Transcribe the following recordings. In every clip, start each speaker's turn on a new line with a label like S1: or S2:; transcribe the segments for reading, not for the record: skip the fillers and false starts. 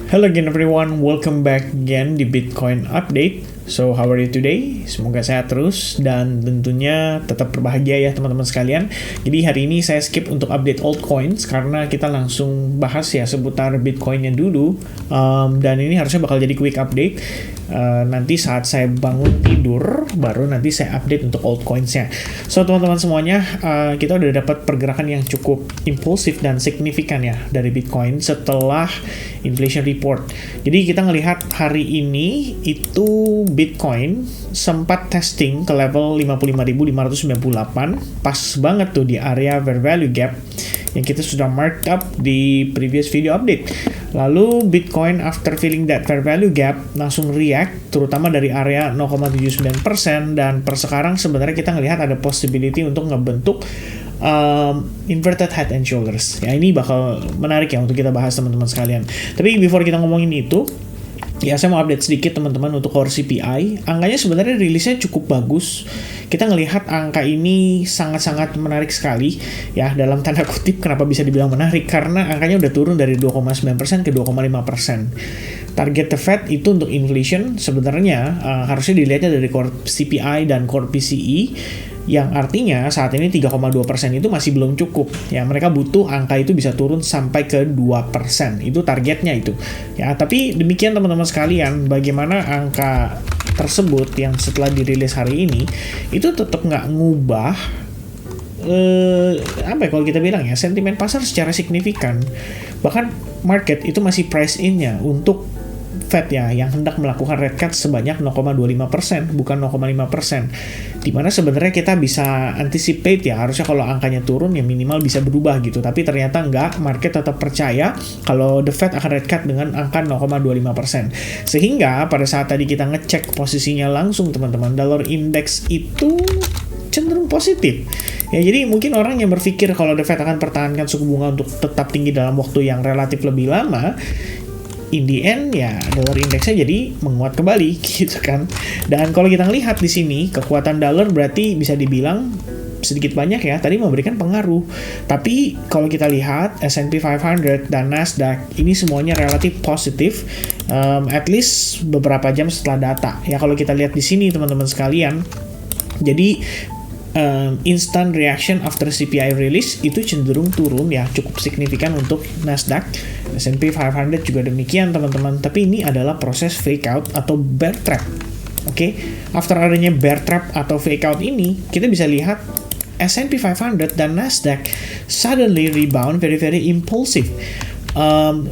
S1: Hello again everyone, welcome back again di Bitcoin Update. So how are you today? Semoga sehat terus dan tentunya tetap berbahagia ya teman-teman sekalian. Jadi hari ini saya skip untuk update altcoins karena kita langsung bahas ya seputar Bitcoinnya dulu. Dan ini harusnya bakal jadi quick update. Nanti saat saya bangun tidur baru nanti saya update untuk altcoinsnya. So teman-teman semuanya, kita udah dapat pergerakan yang cukup impulsif dan signifikan ya dari Bitcoin setelah inflation report. Jadi kita ngelihat hari ini itu Bitcoin sempat testing ke level 55.598, pas banget tuh di area fair value gap yang kita sudah marked up di previous video update. Lalu Bitcoin after filling that fair value gap langsung react, terutama dari area 0,79%, dan per sekarang sebenarnya kita ngelihat ada possibility untuk ngebentuk inverted head and shoulders. Ya ini bakal menarik ya untuk kita bahas teman-teman sekalian. Tapi before kita ngomongin itu, ya saya mau update sedikit teman-teman untuk core CPI. Angkanya sebenarnya rilisnya cukup bagus. Kita ngelihat angka ini sangat-sangat menarik sekali ya, dalam tanda kutip. Kenapa bisa dibilang menarik? Karena angkanya udah turun dari 2,9% ke 2,5%. Target the Fed itu untuk inflation sebenarnya harusnya dilihatnya dari core CPI dan core PCE, yang artinya saat ini 3,2% itu masih belum cukup. Ya, mereka butuh angka itu bisa turun sampai ke 2%. Itu targetnya itu. Ya, tapi demikian teman-teman sekalian, bagaimana angka tersebut yang setelah dirilis hari ini itu tetap nggak ngubah apa ya kalau kita bilang ya, sentimen pasar secara signifikan. Bahkan market itu masih price in-nya untuk Fed ya, yang hendak melakukan rate cut sebanyak 0,25%, bukan 0,5%. Dimana sebenarnya kita bisa anticipate ya, harusnya kalau angkanya turun ya minimal bisa berubah gitu. Tapi ternyata enggak, market tetap percaya kalau the Fed akan rate cut dengan angka 0,25%. Sehingga pada saat tadi kita ngecek posisinya langsung teman-teman, dollar index itu cenderung positif. Ya, jadi mungkin orang yang berpikir kalau the Fed akan pertahankan suku bunga untuk tetap tinggi dalam waktu yang relatif lebih lama, in the end ya dollar indeksnya jadi menguat kembali gitu kan. Dan kalau kita lihat di sini kekuatan dollar berarti bisa dibilang sedikit banyak ya tadi memberikan pengaruh. Tapi kalau kita lihat S&P 500 dan Nasdaq ini semuanya relatif positif, at least beberapa jam setelah data. Ya kalau kita lihat di sini teman-teman sekalian, jadi instant reaction after CPI release itu cenderung turun ya, cukup signifikan untuk Nasdaq. S&P 500 juga demikian teman-teman. Tapi ini adalah proses fake out atau bear trap. Oke, after adanya bear trap atau fake out ini, kita bisa lihat S&P 500 dan Nasdaq suddenly rebound very impulsive.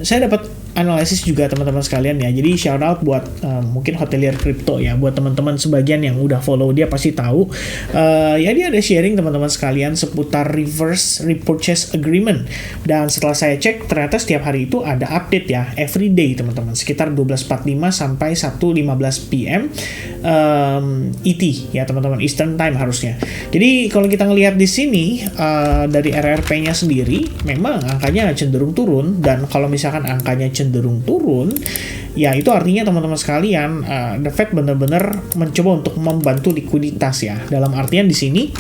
S1: Saya dapat analisis juga teman-teman sekalian ya. Jadi shout out buat mungkin hotelier crypto ya, buat teman-teman sebagian yang udah follow dia pasti tahu. Ya dia ada sharing teman-teman sekalian seputar reverse repurchase agreement. Dan setelah saya cek ternyata setiap hari itu ada update ya, every day teman-teman, sekitar 12.45 sampai 1.15 PM ET ya teman-teman, Eastern Time harusnya. Jadi kalau kita ngelihat di sini dari RRP-nya sendiri memang angkanya cenderung turun, dan kalau misalkan angkanya cenderung turun, ya itu artinya teman-teman sekalian, the Fed benar-benar mencoba untuk membantu likuiditas ya. Dalam artian di sini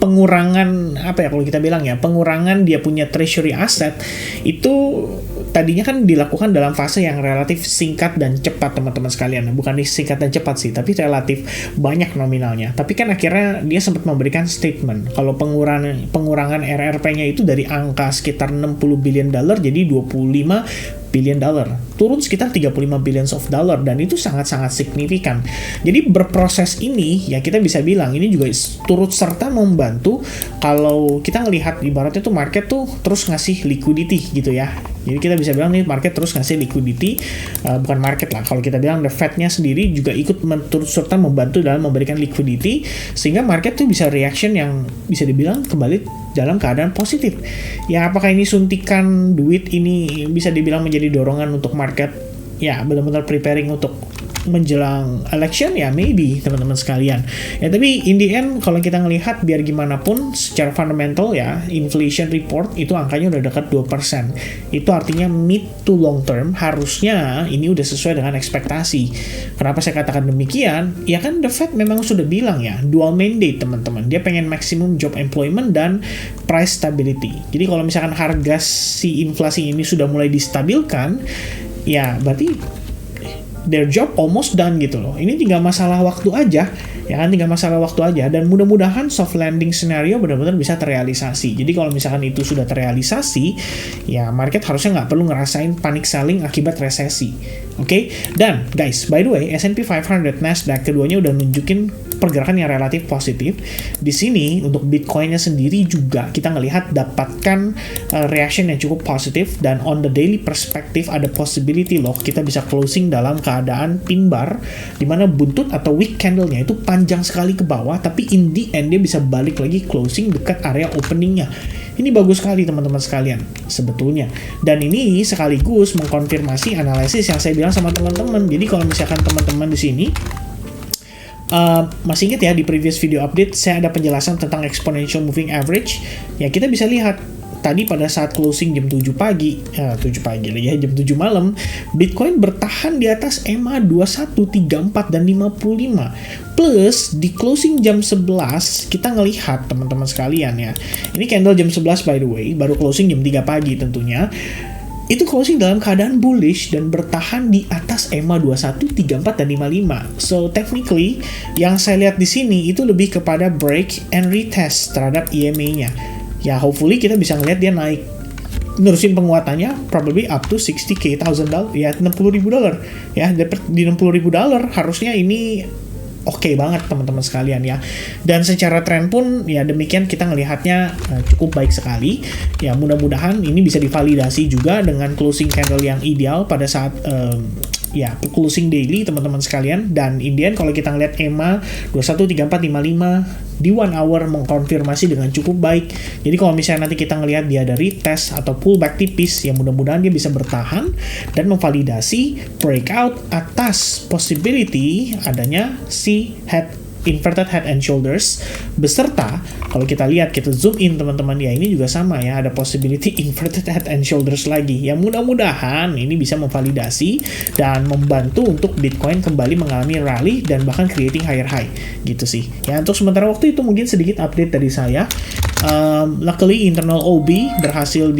S1: pengurangan apa ya kalau kita bilang ya, pengurangan dia punya treasury asset itu tadinya kan dilakukan dalam fase yang relatif singkat dan cepat teman-teman sekalian. Bukan singkat dan cepat sih, tapi relatif banyak nominalnya. Tapi kan akhirnya dia sempat memberikan statement kalau pengurangan RRP-nya itu dari angka sekitar 60 billion dollar jadi 25 billion dollar, turun sekitar 35 billions of dollar, dan itu sangat-sangat signifikan. Jadi berproses ini ya kita bisa bilang ini juga turut serta membantu kalau kita ngelihat ibaratnya tuh market tuh terus ngasih liquidity gitu ya. Jadi kita bisa bilang nih market terus ngasih liquidity, bukan market lah, kalau kita bilang the Fed-nya sendiri juga ikut turut serta membantu dalam memberikan liquidity, sehingga market tuh bisa reaction yang bisa dibilang kembali dalam keadaan positif. Ya apakah ini suntikan duit ini bisa dibilang menjadi dorongan untuk market ya benar-benar preparing untuk menjelang election ya maybe teman-teman sekalian. Ya tapi in the end kalau kita ngelihat biar gimana pun secara fundamental ya, inflation report itu angkanya udah dekat 2%. Itu artinya mid to long term harusnya ini udah sesuai dengan ekspektasi. Kenapa saya katakan demikian? Ya kan the Fed memang sudah bilang ya, dual mandate teman-teman. Dia pengen maximum job employment dan price stability. Jadi kalau misalkan harga si inflasi ini sudah mulai distabilkan, ya berarti their job almost done gitu loh. Ini tinggal masalah waktu aja, ya kan, tinggal masalah waktu aja. Dan mudah-mudahan soft landing scenario benar-benar bisa terrealisasi. Jadi kalau misalkan itu sudah terrealisasi, ya market harusnya nggak perlu ngerasain panic selling akibat resesi. Oke? Dan guys, by the way, S&P 500, Nasdaq keduanya udah nunjukin pergerakan yang relatif positif. Di sini untuk Bitcoin-nya sendiri juga kita ngelihat dapatkan reaction yang cukup positif, dan on the daily perspective ada possibility loh kita bisa closing dalam keadaan pin bar di mana buntut atau wick candle-nya itu panjang sekali ke bawah, tapi in the end dia bisa balik lagi closing dekat area opening-nya. Ini bagus sekali teman-teman sekalian sebetulnya. Dan ini sekaligus mengkonfirmasi analisis yang saya bilang sama teman-teman. Jadi kalau misalkan teman-teman di sini masih ingat ya di previous video update saya ada penjelasan tentang exponential moving average. Ya kita bisa lihat tadi pada saat closing jam 7 pagi, jam 7 malam, Bitcoin bertahan di atas EMA 21, 34 dan 55. Plus di closing jam 11 kita ngelihat teman-teman sekalian ya. Ini candle jam 11 by the way, baru closing jam 3 pagi tentunya. Itu closing dalam keadaan bullish dan bertahan di atas EMA 21, 34 dan 55. So technically yang saya lihat di sini itu lebih kepada break and retest terhadap EMA-nya. Ya hopefully kita bisa ngelihat dia naik, nerusin penguatannya probably up to $60,000, ya $60,000 ya. Di $60,000 harusnya ini oke banget teman-teman sekalian ya. Dan secara tren pun ya demikian kita ngelihatnya cukup baik sekali. Ya mudah-mudahan ini bisa divalidasi juga dengan closing candle yang ideal pada saat ya closing daily teman-teman sekalian. Dan in the end kalau kita ngelihat EMA 21, 34, 55 di 1 hour mengkonfirmasi dengan cukup baik. Jadi kalau misalnya nanti kita ngelihat dia ada retest atau pullback tipis, ya mudah-mudahan dia bisa bertahan dan memvalidasi breakout atas possibility adanya si inverted head and shoulders, beserta kalau kita lihat, kita zoom in teman-teman ya, ini juga sama ya, ada possibility inverted head and shoulders lagi. Ya mudah-mudahan ini bisa memvalidasi dan membantu untuk Bitcoin kembali mengalami rally dan bahkan creating higher high gitu sih. Ya untuk sementara waktu itu mungkin sedikit update dari saya. Luckily internal OB berhasil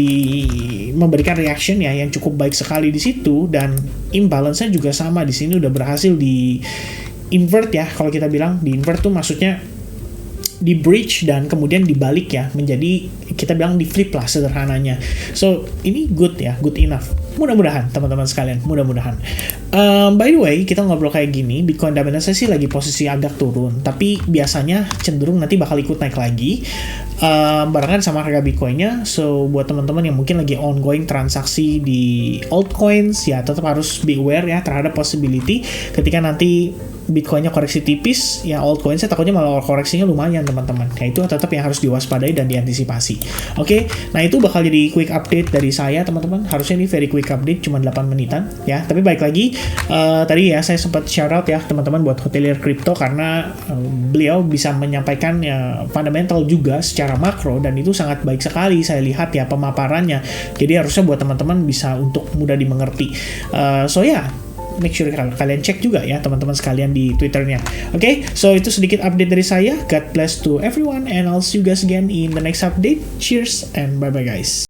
S1: memberikan reaction ya yang cukup baik sekali di situ, dan imbalance-nya juga sama di sini udah berhasil di invert ya. Kalau kita bilang di invert tuh maksudnya di bridge dan kemudian dibalik ya, menjadi kita bilang di flip lah sederhananya. So ini good ya, good enough. Mudah-mudahan teman-teman sekalian, mudah-mudahan. By the way, kita ngobrol kayak gini, Bitcoin dominance sih lagi posisi agak turun, tapi biasanya cenderung nanti bakal ikut naik lagi barengan sama harga Bitcoinnya. So buat teman-teman yang mungkin lagi ongoing transaksi di altcoins, ya tetap harus be aware ya terhadap possibility ketika nanti Bitcoinnya koreksi tipis, ya altcoinsnya takutnya malah koreksinya lumayan teman-teman. Ya itu tetap yang harus diwaspadai dan diantisipasi. Oke, nah itu bakal jadi quick update dari saya teman-teman. Harusnya ini very quick update, cuma 8 menitan ya. Tapi baik lagi, tadi ya saya sempat shout out ya teman-teman buat Hotelier Crypto, karena beliau bisa menyampaikan fundamental juga secara makro, dan itu sangat baik sekali saya lihat ya pemaparannya. Jadi harusnya buat teman-teman bisa untuk mudah dimengerti. So ya, make sure kalian cek juga ya teman-teman sekalian di Twitternya. Oke, so itu sedikit update dari saya. God bless to everyone and I'll see you guys again in the next update. Cheers and bye-bye guys.